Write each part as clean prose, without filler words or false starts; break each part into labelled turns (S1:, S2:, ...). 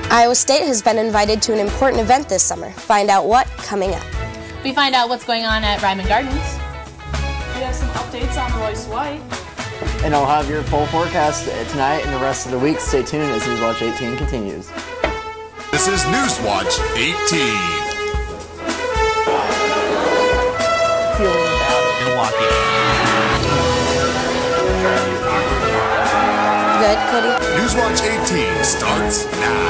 S1: Iowa State has been invited to an important event this summer. Find out what coming up.
S2: We find out what's going on at Ryman Gardens.
S3: We have some updates on Royce White.
S4: And I'll have your full forecast tonight and the rest of the week. Stay tuned as Newswatch 18 continues.
S5: This is Newswatch 18.
S6: Milwaukee.
S1: Good, Cody?
S5: Newswatch 18 starts now.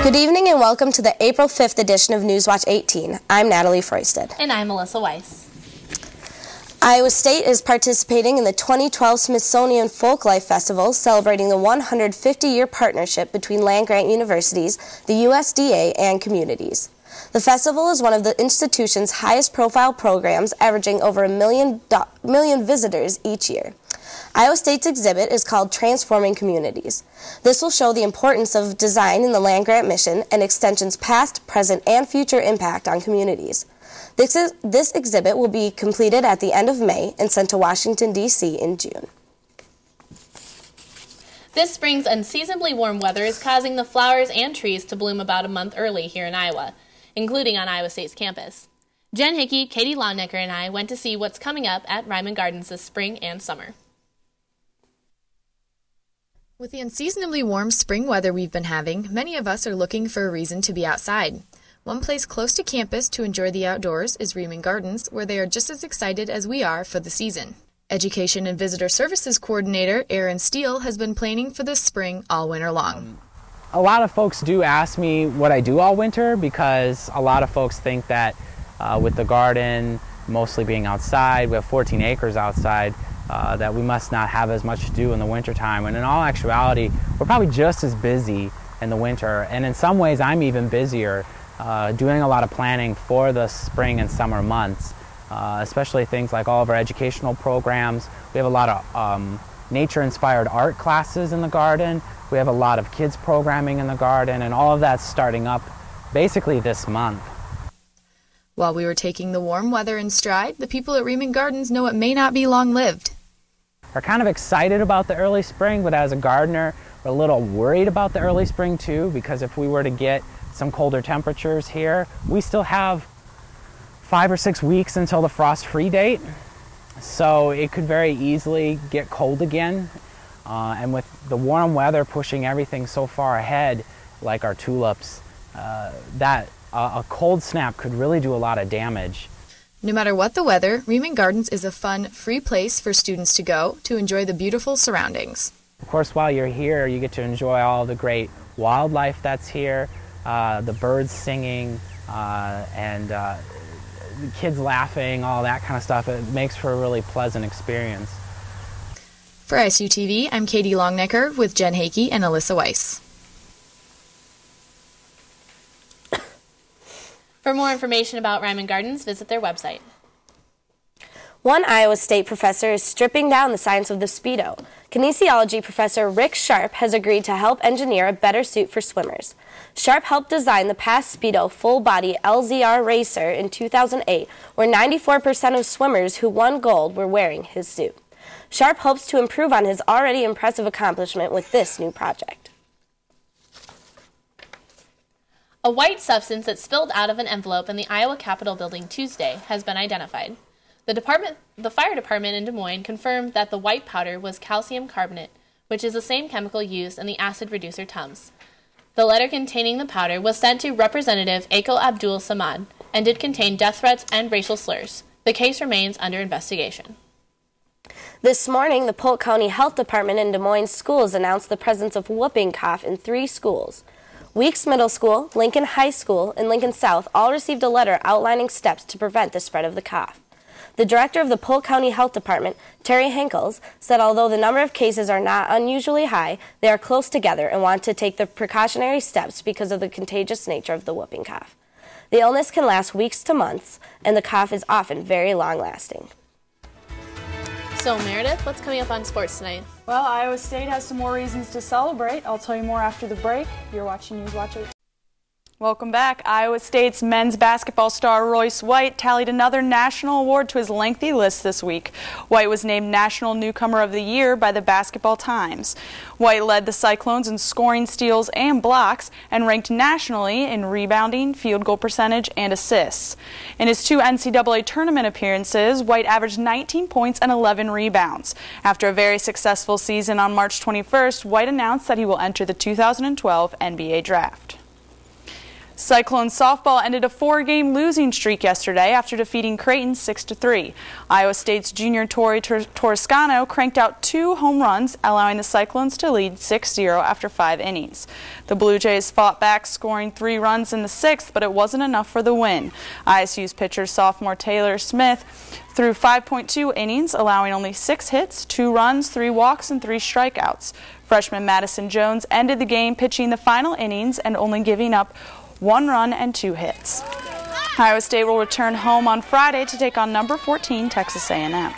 S1: Good evening and welcome to the April 5th edition of Newswatch 18. I'm Natalie Froisted.
S2: And I'm Melissa Weiss.
S1: Iowa State is participating in the 2012 Smithsonian Folklife Festival, celebrating the 150-year partnership between land-grant universities, the USDA, and communities. The festival is one of the institution's highest-profile programs, averaging over a million visitors each year. Iowa State's exhibit is called Transforming Communities. This will show the importance of design in the land-grant mission and Extension's past, present, and future impact on communities. This exhibit will be completed at the end of May and sent to Washington, D.C. in June.
S2: This spring's unseasonably warm weather is causing the flowers and trees to bloom about a month early here in Iowa, including on Iowa State's campus. Jen Hickey, Katie Longnecker, and I went to see what's coming up at Ryman Gardens this spring and summer.
S7: With the unseasonably warm spring weather we've been having, many of us are looking for a reason to be outside. One place close to campus to enjoy the outdoors is Ryman Gardens, where they are just as excited as we are for the season. Education and Visitor Services Coordinator Aaron Steele has been planning for this spring all winter long.
S6: A lot of folks do ask me what I do all winter, because a lot of folks think that with the garden mostly being outside, we have 14 acres outside, that we must not have as much to do in the wintertime. And in all actuality, we're probably just as busy in the winter, and in some ways I'm even busier doing a lot of planning for the spring and summer months, especially things like all of our educational programs. We have a lot of nature-inspired art classes in the garden. We have a lot of kids programming in the garden, and all of that's starting up basically this month.
S7: While we were taking the warm weather in stride, the people at Ryman Gardens know it may not be long-lived.
S6: We're kind of excited about the early spring, but as a gardener, we're a little worried about the early spring too, because if we were to get some colder temperatures here, we still have 5 or 6 weeks until the frost-free date, so it could very easily get cold again. And with the warm weather pushing everything so far ahead, like our tulips, a cold snap could really do a lot of damage.
S7: No matter what the weather, Ryman Gardens is a fun, free place for students to go to enjoy the beautiful surroundings.
S6: Of course, while you're here, you get to enjoy all the great wildlife that's here, the birds singing, and the kids laughing, all that kind of stuff. It makes for a really pleasant experience.
S7: For SUTV, I'm Katie Longnecker with Jen Hickey and Alyssa Weiss.
S2: For more information about Ryman Gardens, visit their website.
S1: One Iowa State professor is stripping down the science of the Speedo. Kinesiology professor Rick Sharp has agreed to help engineer a better suit for swimmers. Sharp helped design the past Speedo full-body LZR Racer in 2008, where 94% of swimmers who won gold were wearing his suit. Sharp hopes to improve on his already impressive accomplishment with this new project.
S2: A white substance that spilled out of an envelope in the Iowa Capitol building Tuesday has been identified. The fire department in Des Moines confirmed that the white powder was calcium carbonate, which is the same chemical used in the acid reducer Tums. The letter containing the powder was sent to Representative Akel Abdul Samad and did contain death threats and racial slurs. The case remains under investigation.
S1: This morning, the Polk County Health Department in Des Moines schools announced the presence of whooping cough in 3 schools. Weeks Middle School, Lincoln High School, and Lincoln South all received a letter outlining steps to prevent the spread of the cough. The director of the Polk County Health Department, Terry Henkels, said although the number of cases are not unusually high, they are close together and want to take the precautionary steps because of the contagious nature of the whooping cough. The illness can last weeks to months, and the cough is often very long-lasting.
S2: So, Meredith, what's coming up on sports tonight?
S3: Well, Iowa State has some more reasons to celebrate. I'll tell you more after the break. You're watching Newswatch 18. Welcome back. Iowa State's men's basketball star Royce White tallied another national award to his lengthy list this week. White was named National Newcomer of the Year by the Basketball Times. White led the Cyclones in scoring, steals, and blocks, and ranked nationally in rebounding, field goal percentage, and assists. In his 2 NCAA tournament appearances, White averaged 19 points and 11 rebounds. After a very successful season on March 21st, White announced that he will enter the 2012 NBA Draft. Cyclone softball ended a 4-game losing streak yesterday after defeating Creighton 6-3. Iowa State's junior Tori Toscano cranked out 2 home runs, allowing the Cyclones to lead 6-0 after 5 innings. The Blue Jays fought back, scoring 3 runs in the 6th, but it wasn't enough for the win. ISU's pitcher sophomore Taylor Smith threw 5.2 innings, allowing only 6 hits, 2 runs, 3 walks, and 3 strikeouts. Freshman Madison Jones ended the game pitching the final innings and only giving up 1 run and 2 hits. Iowa State will return home on Friday to take on number 14 Texas A&M.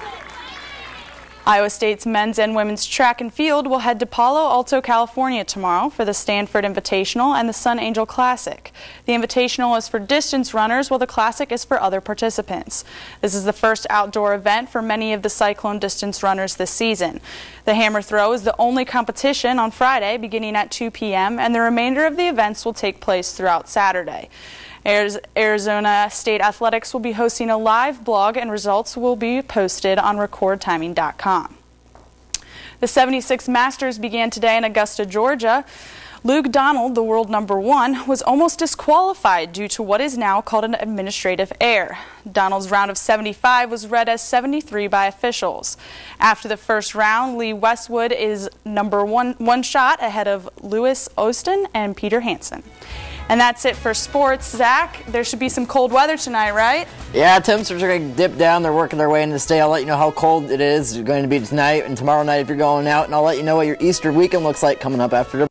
S3: Iowa State's men's and women's track and field will head to Palo Alto, California tomorrow for the Stanford Invitational and the Sun Angel Classic. The Invitational is for distance runners, while the Classic is for other participants. This is the first outdoor event for many of the Cyclone distance runners this season. The hammer throw is the only competition on Friday, beginning at 2 p.m., and the remainder of the events will take place throughout Saturday. Arizona State Athletics will be hosting a live blog, and results will be posted on recordtiming.com. The 76 Masters began today in Augusta, Georgia. Luke Donald, the world #1, was almost disqualified due to what is now called an administrative error. Donald's round of 75 was read as 73 by officials. After the first round, Lee Westwood is one shot ahead of Lewis Austin and Peter Hansen. And that's it for sports. Zach, there should be some cold weather tonight, right?
S4: Yeah, temperatures are going to dip down. They're working their way into the day. I'll let you know how cold it is going to be tonight and tomorrow night if you're going out. And I'll let you know what your Easter weekend looks like coming up after the...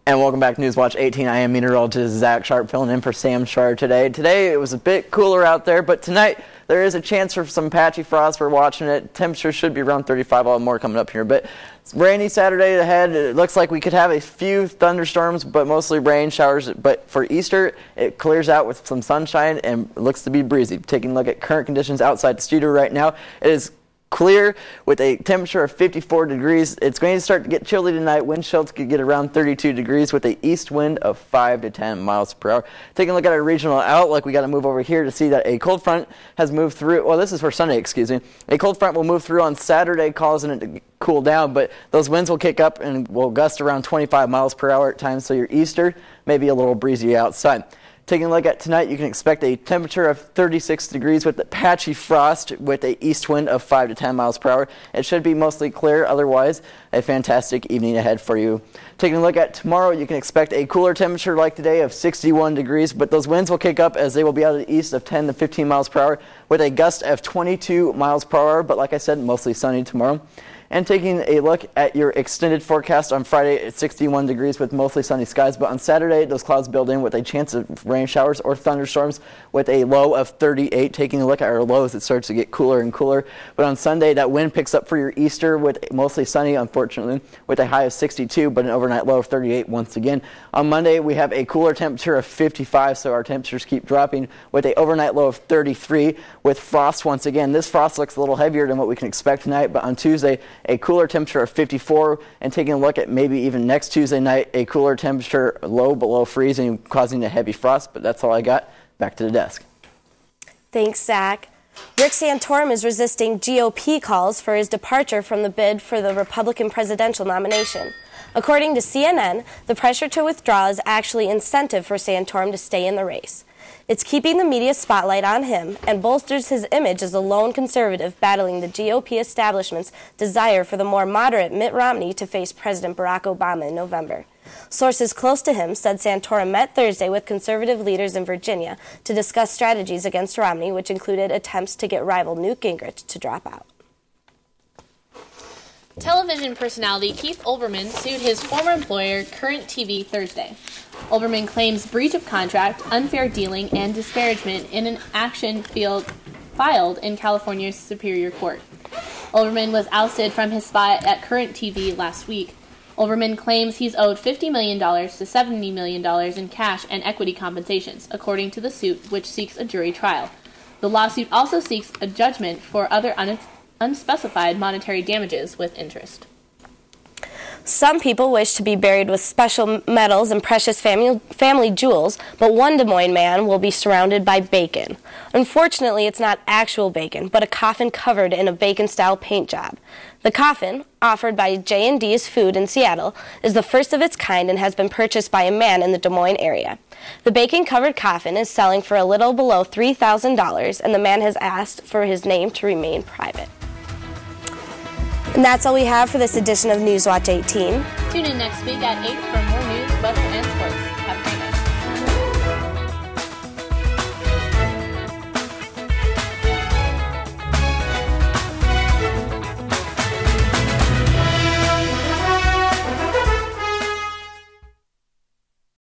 S4: And welcome back to Newswatch 18. I am meteorologist Zach Sharp filling in for Sam Schar today. Today it was a bit cooler out there, but tonight there is a chance for some patchy frost. We're watching it. Temperatures should be around 35. I'll have more coming up here. But it's rainy Saturday ahead. It looks like we could have a few thunderstorms, but mostly rain showers. But for Easter, it clears out with some sunshine and it looks to be breezy. Taking a look at current conditions outside the studio right now, it is clear with a temperature of 54 degrees. It's going to start to get chilly tonight. Wind chills could get around 32 degrees with an east wind of 5 to 10 miles per hour. Taking a look at our regional outlook, we got to move over here to see that a cold front has moved through. Well, this is for Sunday, excuse me. A cold front will move through on Saturday, causing it to cool down, but those winds will kick up and will gust around 25 miles per hour at times, so your Easter may be a little breezy outside. Taking a look at tonight, you can expect a temperature of 36 degrees with the patchy frost with a east wind of 5 to 10 miles per hour. It should be mostly clear, otherwise a fantastic evening ahead for you. Taking a look at tomorrow, you can expect a cooler temperature like today of 61 degrees, but those winds will kick up as they will be out of the east of 10 to 15 miles per hour with a gust of 22 miles per hour, but like I said, mostly sunny tomorrow. And taking a look at your extended forecast on Friday, it's 61 degrees with mostly sunny skies. But on Saturday, those clouds build in with a chance of rain showers or thunderstorms with a low of 38. Taking a look at our lows, it starts to get cooler and cooler. But on Sunday, that wind picks up for your Easter with mostly sunny, unfortunately, with a high of 62, but an overnight low of 38 once again. On Monday, we have a cooler temperature of 55, so our temperatures keep dropping with a overnight low of 33 with frost once again. This frost looks a little heavier than what we can expect tonight, but on Tuesday, a cooler temperature of 54, and taking a look at maybe even next Tuesday night, a cooler temperature low below freezing, causing a heavy frost. But that's all I got. Back to the desk.
S1: Thanks, Zach. Rick Santorum is resisting GOP calls for his departure from the bid for the Republican presidential nomination. According to CNN, the pressure to withdraw is actually incentive for Santorum to stay in the race. It's keeping the media spotlight on him and bolsters his image as a lone conservative battling the GOP establishment's desire for the more moderate Mitt Romney to face President Barack Obama in November. Sources close to him said Santorum met Thursday with conservative leaders in Virginia to discuss strategies against Romney, which included attempts to get rival Newt Gingrich to drop out.
S2: Television personality Keith Olbermann sued his former employer, Current TV, Thursday. Olbermann claims breach of contract, unfair dealing, and disparagement in an action filed in California's Superior Court. Olbermann was ousted from his spot at Current TV last week. Olvermann claims he's owed $50 million to $70 million in cash and equity compensations, according to the suit, which seeks a jury trial. The lawsuit also seeks a judgment for other unspecified monetary damages with interest.
S1: Some people wish to be buried with special metals and precious family jewels, but one Des Moines man will be surrounded by bacon. Unfortunately, it's not actual bacon, but a coffin covered in a bacon-style paint job. The coffin, offered by J&D's Food in Seattle, is the first of its kind and has been purchased by a man in the Des Moines area. The bacon-covered coffin is selling for a little below $3,000, and the man has asked for his name to remain private. And that's all we have for this edition of Newswatch 18.
S2: Tune in next week at 8 for more news, weather, and